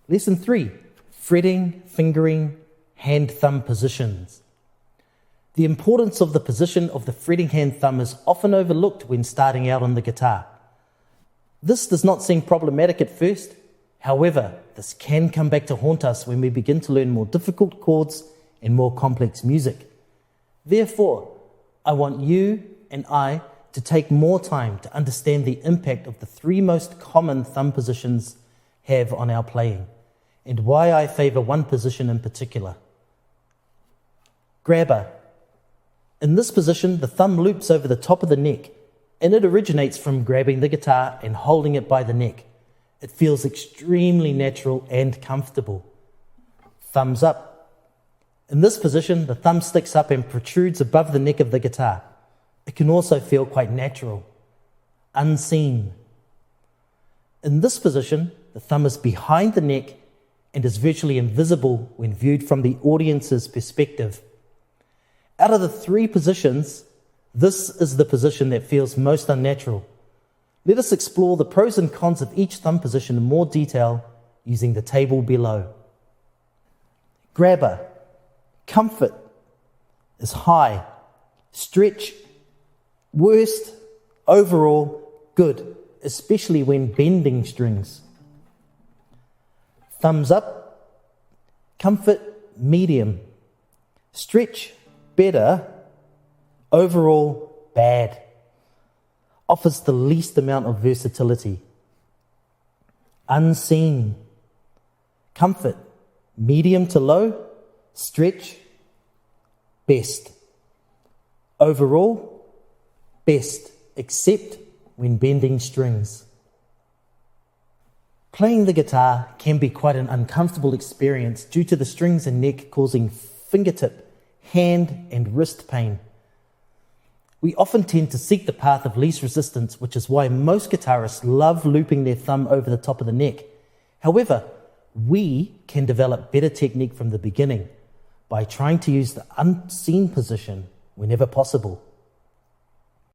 Lesson 3, fretting, fingering, hand-thumb positions. The importance of the position of the fretting hand-thumb is often overlooked when starting out on the guitar. This does not seem problematic at first. However, this can come back to haunt us when we begin to learn more difficult chords and more complex music. Therefore, I want you and I to take more time to understand the impact of the 3 most common thumb positions have on our playing, and why I favour one position in particular. Grabber. In this position, the thumb loops over the top of the neck, and it originates from grabbing the guitar and holding it by the neck. It feels extremely natural and comfortable. Thumbs up. In this position, the thumb sticks up and protrudes above the neck of the guitar. It can also feel quite natural. Unseen. In this position, the thumb is behind the neck and is virtually invisible when viewed from the audience's perspective. Out of the 3 positions, this is the position that feels most unnatural. Let us explore the pros and cons of each thumb position in more detail using the table below. Grabber. Comfort is high. Stretch, worst. Overall, good, especially when bending strings. Thumbs up. Comfort, medium. Stretch, better. Overall, bad. Offers the least amount of versatility. Unseen. Comfort, medium to low. Stretch, best. Overall, best, except when bending strings. Playing the guitar can be quite an uncomfortable experience due to the strings and neck causing fingertip, hand, and wrist pain. We often tend to seek the path of least resistance, which is why most guitarists love looping their thumb over the top of the neck. However, we can develop better technique from the beginning by trying to use the unseen position whenever possible.